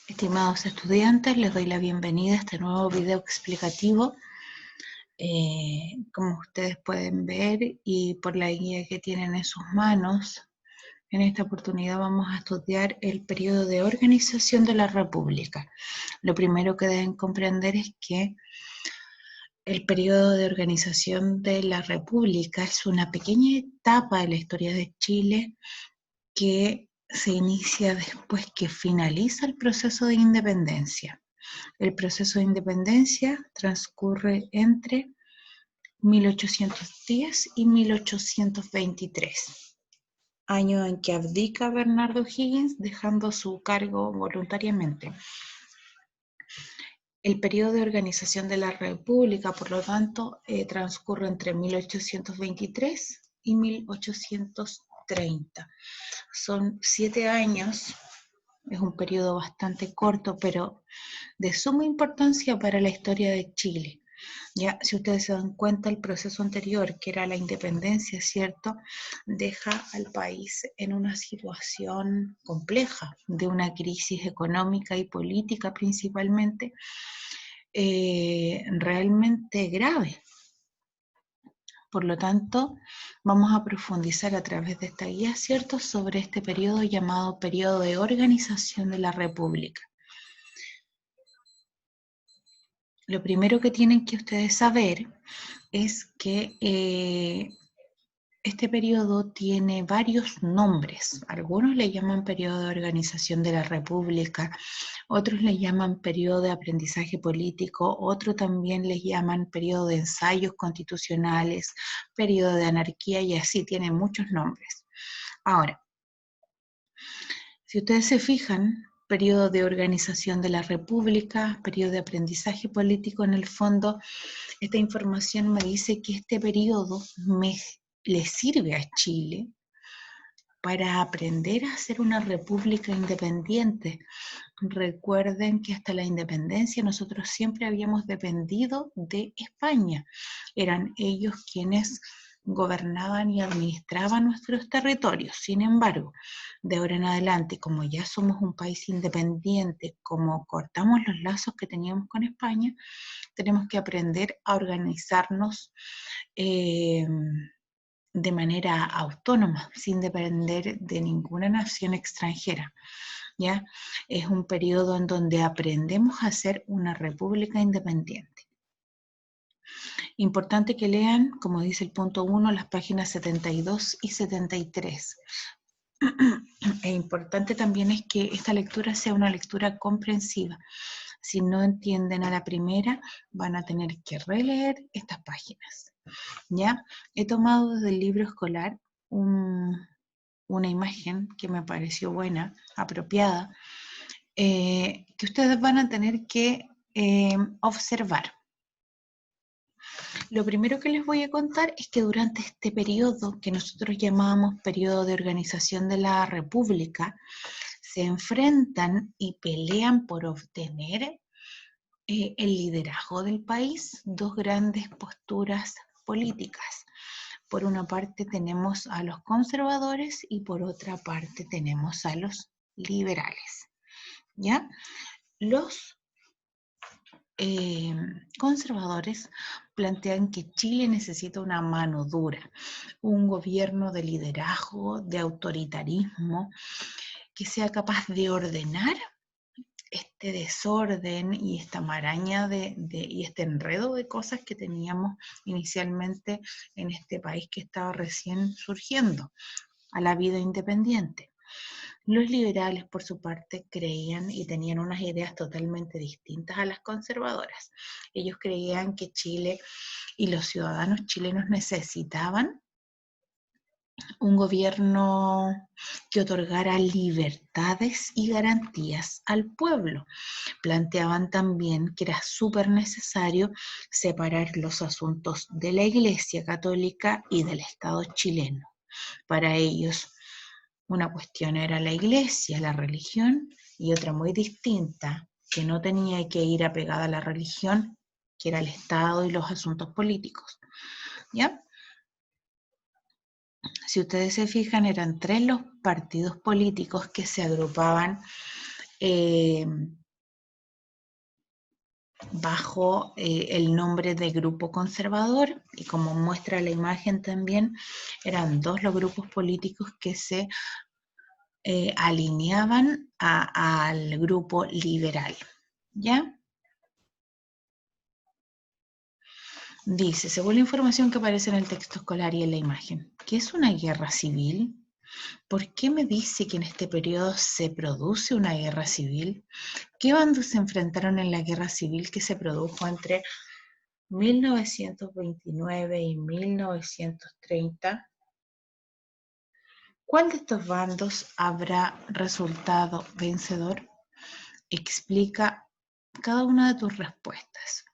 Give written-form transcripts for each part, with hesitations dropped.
Estimados estudiantes, les doy la bienvenida a este nuevo video explicativo. Como ustedes pueden ver y por la guía que tienen en sus manos, en esta oportunidad vamos a estudiar el periodo de organización de la República. Lo primero que deben comprender es que el periodo de organización de la República es una pequeña etapa de la historia de Chile que se inicia después que finaliza el proceso de independencia. El proceso de independencia transcurre entre 1810 y 1823, año en que abdica Bernardo O'Higgins dejando su cargo voluntariamente. El periodo de organización de la República, por lo tanto, transcurre entre 1823 y 1830. Son 7 años, es un periodo bastante corto, pero de suma importancia para la historia de Chile. Ya, si ustedes se dan cuenta, el proceso anterior, que era la independencia, ¿cierto?, deja al país en una situación compleja, de una crisis económica y política principalmente, realmente grave. Por lo tanto, vamos a profundizar a través de esta guía, ¿cierto?, sobre este periodo llamado periodo de organización de la República. Lo primero que tienen que ustedes saber es que este periodo tiene varios nombres. Algunos le llaman periodo de organización de la República, otros le llaman periodo de aprendizaje político, otros también le llaman periodo de ensayos constitucionales, periodo de anarquía y así tiene muchos nombres. Ahora, si ustedes se fijan, periodo de organización de la República, periodo de aprendizaje político, en el fondo, esta información me dice que este periodo le sirve a Chile para aprender a ser una república independiente. Recuerden que hasta la independencia nosotros siempre habíamos dependido de España. Eran ellos quienes gobernaban y administraban nuestros territorios. Sin embargo, de ahora en adelante, como ya somos un país independiente, como cortamos los lazos que teníamos con España, tenemos que aprender a organizarnos de manera autónoma, sin depender de ninguna nación extranjera. ¿Ya? Es un periodo en donde aprendemos a ser una república independiente. Importante que lean, como dice el punto 1, las páginas 72 y 73. E importante también es que esta lectura sea una lectura comprensiva. Si no entienden a la primera, van a tener que releer estas páginas. ¿Ya? He tomado desde el libro escolar una imagen que me pareció buena, apropiada, que ustedes van a tener que observar. Lo primero que les voy a contar es que durante este periodo, que nosotros llamamos periodo de organización de la República, se enfrentan y pelean por obtener el liderazgo del país dos grandes posturas políticas. Por una parte tenemos a los conservadores y por otra parte tenemos a los liberales. ¿Ya? Los conservadores plantean que Chile necesita una mano dura, un gobierno de liderazgo, de autoritarismo, que sea capaz de ordenar este desorden y esta maraña y este enredo de cosas que teníamos inicialmente en este país que estaba recién surgiendo a la vida independiente. Los liberales, por su parte, creían y tenían unas ideas totalmente distintas a las conservadoras. Ellos creían que Chile y los ciudadanos chilenos necesitaban un gobierno que otorgara libertades y garantías al pueblo. Planteaban también que era súper necesario separar los asuntos de la Iglesia Católica y del Estado chileno. Para ellos, una cuestión era la Iglesia, la religión, y otra muy distinta, que no tenía que ir apegada a la religión, que era el Estado y los asuntos políticos. ¿Ya? Si ustedes se fijan, eran 3 los partidos políticos que se agrupaban bajo el nombre de grupo conservador, y como muestra la imagen también, eran dos los grupos políticos que se alineaban al grupo liberal, ¿ya? Dice, según la información que aparece en el texto escolar y en la imagen, ¿qué es una guerra civil? ¿Por qué me dice que en este periodo se produce una guerra civil? ¿Qué bandos se enfrentaron en la guerra civil que se produjo entre 1929 y 1930? ¿Cuál de estos bandos habrá resultado vencedor? Explica cada una de tus respuestas.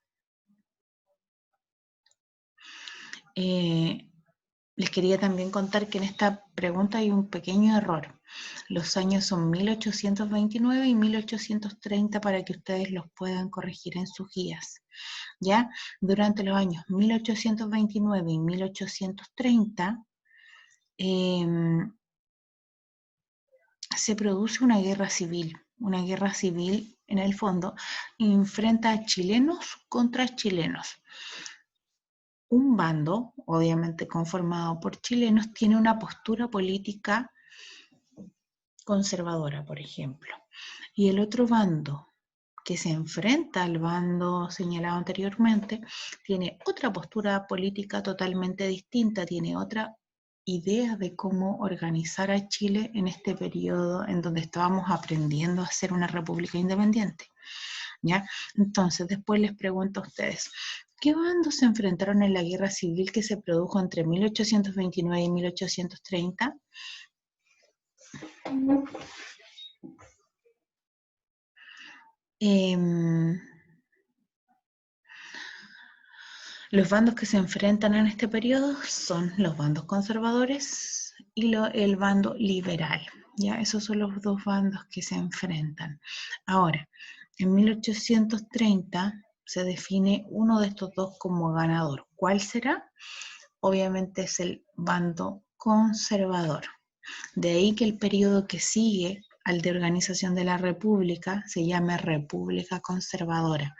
Les quería también contar que en esta pregunta hay un pequeño error. Los años son 1829 y 1830 para que ustedes los puedan corregir en sus guías. ¿Ya? Durante los años 1829 y 1830 se produce una guerra civil. Una guerra civil, en el fondo, enfrenta a chilenos contra chilenos. Un bando, obviamente conformado por chilenos, tiene una postura política conservadora, por ejemplo. Y el otro bando, que se enfrenta al bando señalado anteriormente, tiene otra postura política totalmente distinta, tiene otra idea de cómo organizar a Chile en este periodo en donde estábamos aprendiendo a ser una república independiente. ¿Ya? Entonces, después les pregunto a ustedes, ¿qué bandos se enfrentaron en la guerra civil que se produjo entre 1829 y 1830? Los bandos que se enfrentan en este periodo son los bandos conservadores y el bando liberal. ¿Ya? Esos son los dos bandos que se enfrentan. Ahora, en 1830 se define uno de estos dos como ganador. ¿Cuál será? Obviamente es el bando conservador. De ahí que el periodo que sigue al de organización de la República se llame República Conservadora,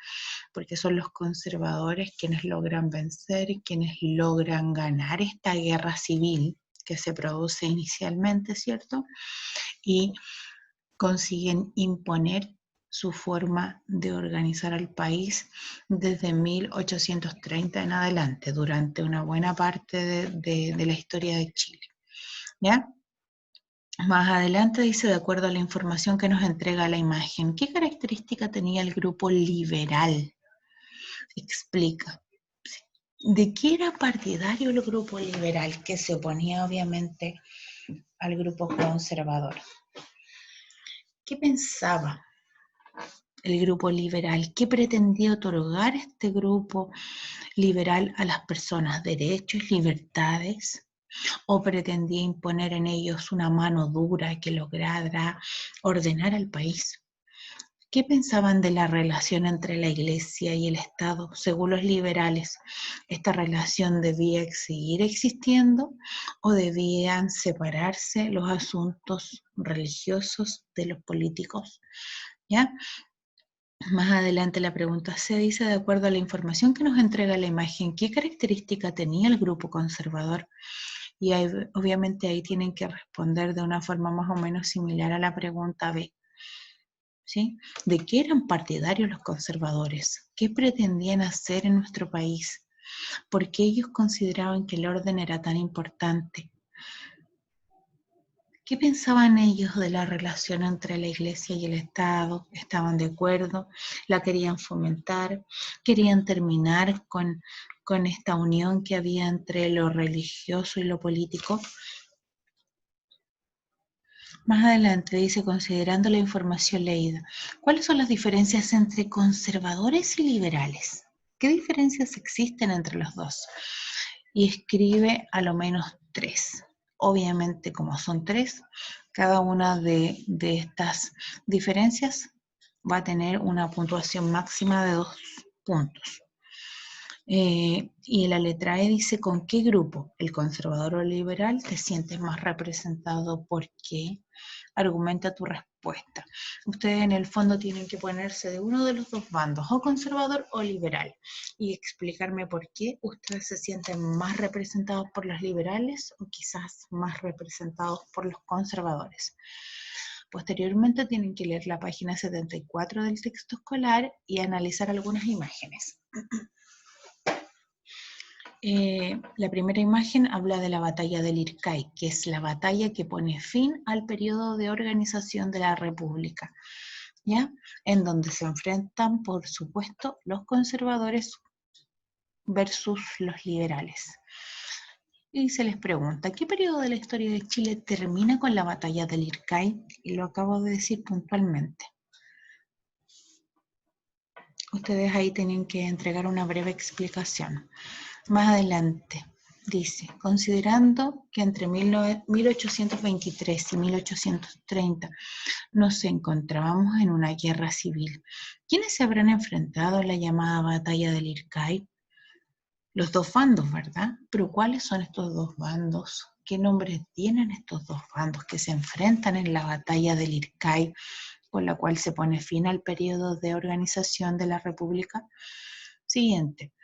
porque son los conservadores quienes logran vencer, quienes logran ganar esta guerra civil que se produce inicialmente, ¿cierto? Y consiguen imponer su forma de organizar al país desde 1830 en adelante, durante una buena parte de la historia de Chile. ¿Ya? Más adelante dice, de acuerdo a la información que nos entrega la imagen, ¿qué característica tenía el grupo liberal? Explica. ¿De qué era partidario el grupo liberal, que se oponía obviamente al grupo conservador? ¿Qué pensaba el grupo liberal? ¿Qué pretendía otorgar este grupo liberal a las personas? ¿Derechos, libertades? ¿O pretendía imponer en ellos una mano dura que lograra ordenar al país? ¿Qué pensaban de la relación entre la Iglesia y el Estado? Según los liberales, ¿esta relación debía seguir existiendo o debían separarse los asuntos religiosos de los políticos? ¿Ya? Más adelante la pregunta se dice, de acuerdo a la información que nos entrega la imagen, ¿qué característica tenía el grupo conservador? Y obviamente ahí tienen que responder de una forma más o menos similar a la pregunta B. ¿Sí? ¿De qué eran partidarios los conservadores? ¿Qué pretendían hacer en nuestro país? ¿Por qué ellos consideraban que el orden era tan importante? ¿Qué pensaban ellos de la relación entre la Iglesia y el Estado? ¿Estaban de acuerdo? ¿La querían fomentar? ¿Querían terminar con esta unión que había entre lo religioso y lo político? Más adelante dice, considerando la información leída, ¿cuáles son las diferencias entre conservadores y liberales? ¿Qué diferencias existen entre los dos? Y escribe a lo menos 3. Obviamente, como son 3, cada una de estas diferencias va a tener una puntuación máxima de 2 puntos. Y la letra E dice, ¿con qué grupo, el conservador o liberal, te sientes más representado? ¿Por qué? Argumenta tu respuesta. Ustedes en el fondo tienen que ponerse de uno de los dos bandos, o conservador o liberal, y explicarme por qué ustedes se sienten más representados por los liberales o quizás más representados por los conservadores. Posteriormente tienen que leer la página 74 del texto escolar y analizar algunas imágenes. La primera imagen habla de la batalla del Ircay, que es la batalla que pone fin al periodo de organización de la República, ¿ya? En donde se enfrentan, por supuesto, los conservadores versus los liberales. Y se les pregunta, ¿qué periodo de la historia de Chile termina con la batalla del Ircay? Y lo acabo de decir puntualmente. Ustedes ahí tienen que entregar una breve explicación. Más adelante dice, considerando que entre 1823 y 1830 nos encontrábamos en una guerra civil, ¿quiénes se habrán enfrentado a la llamada batalla del Ircay? Los dos bandos, ¿verdad? Pero ¿cuáles son estos dos bandos? ¿Qué nombres tienen estos dos bandos que se enfrentan en la batalla del Ircay, con la cual se pone fin al periodo de organización de la República? Siguiente.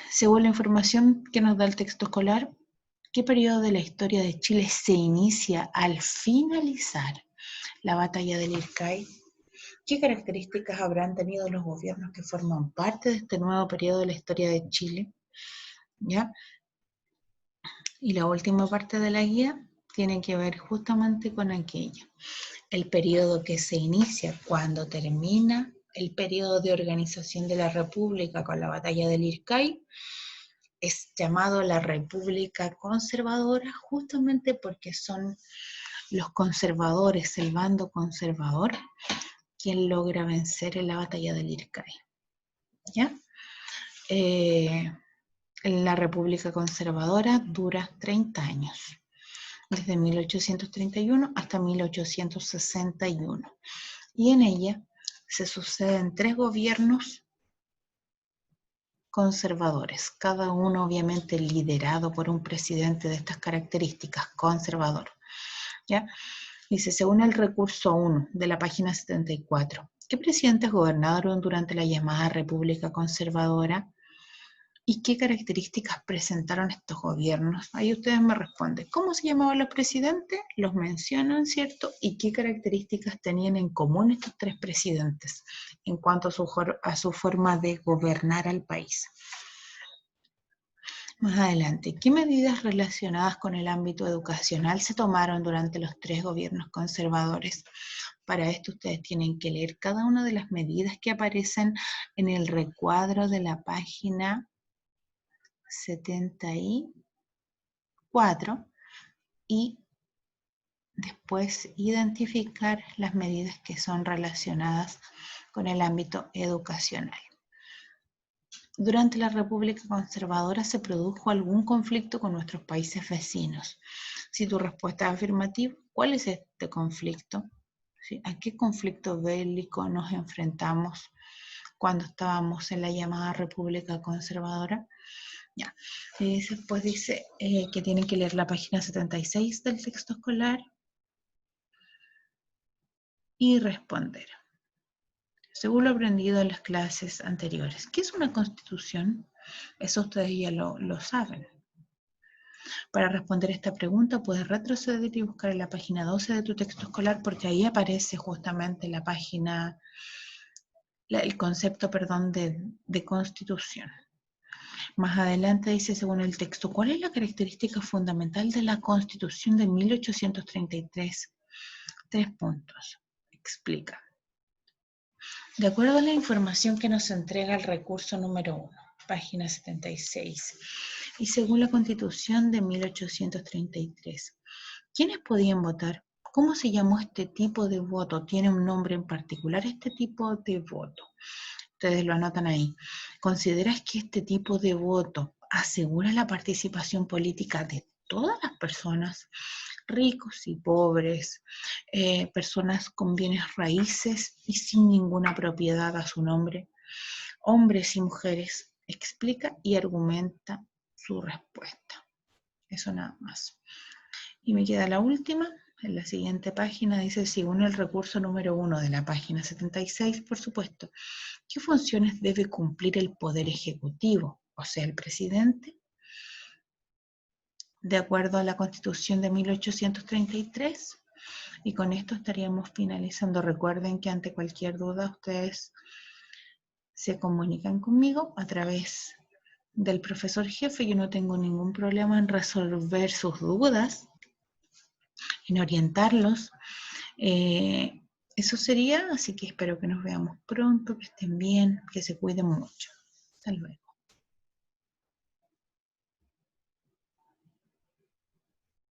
Según la información que nos da el texto escolar, ¿qué periodo de la historia de Chile se inicia al finalizar la batalla del Ircay? ¿Qué características habrán tenido los gobiernos que forman parte de este nuevo periodo de la historia de Chile? ¿Ya? Y la última parte de la guía tiene que ver justamente con aquello. El periodo que se inicia cuando termina el periodo de organización de la República con la batalla del Ircay es llamado la República Conservadora justamente porque son los conservadores, el bando conservador, quien logra vencer en la batalla del Ircay. ¿Ya? La República Conservadora dura 30 años, desde 1831 hasta 1861, y en ella se suceden 3 gobiernos conservadores, cada uno obviamente liderado por un presidente de estas características, conservador. ¿Ya? Dice, según el recurso 1 de la página 74, ¿qué presidentes gobernaron durante la llamada República Conservadora? ¿Y qué características presentaron estos gobiernos? Ahí ustedes me responden, ¿cómo se llamaban los presidentes? Los mencionan, ¿cierto? ¿Y qué características tenían en común estos 3 presidentes en cuanto a su forma de gobernar al país? Más adelante, ¿qué medidas relacionadas con el ámbito educacional se tomaron durante los 3 gobiernos conservadores? Para esto ustedes tienen que leer cada una de las medidas que aparecen en el recuadro de la página 74 y después identificar las medidas que son relacionadas con el ámbito educacional. Durante la República Conservadora se produjo algún conflicto con nuestros países vecinos. Si tu respuesta es afirmativa, ¿cuál es este conflicto? ¿Sí? ¿A qué conflicto bélico nos enfrentamos cuando estábamos en la llamada República Conservadora? Ya. Después dice que tienen que leer la página 76 del texto escolar y responder. Según lo aprendido en las clases anteriores, ¿qué es una constitución? Eso ustedes ya lo saben. Para responder esta pregunta puedes retroceder y buscar en la página 12 de tu texto escolar porque ahí aparece justamente la página, el concepto, perdón, de constitución. Más adelante dice, según el texto, ¿cuál es la característica fundamental de la Constitución de 1833? 3 puntos. Explica. De acuerdo a la información que nos entrega el recurso número 1, página 76, y según la Constitución de 1833, ¿quiénes podían votar? ¿Cómo se llamó este tipo de voto? ¿Tiene un nombre en particular este tipo de voto? Ustedes lo anotan ahí. ¿Consideras que este tipo de voto asegura la participación política de todas las personas, ricos y pobres, personas con bienes raíces y sin ninguna propiedad a su nombre, hombres y mujeres? Explica y argumenta su respuesta. Eso nada más. Y me queda la última, en la siguiente página dice, según el recurso número 1 de la página 76, por supuesto, ¿qué funciones debe cumplir el Poder Ejecutivo, o sea, el presidente? De acuerdo a la Constitución de 1833, y con esto estaríamos finalizando. Recuerden que ante cualquier duda ustedes se comunican conmigo a través del profesor jefe. Yo no tengo ningún problema en resolver sus dudas, en orientarlos. Eso sería, así que espero que nos veamos pronto, que estén bien, que se cuiden mucho. Hasta luego.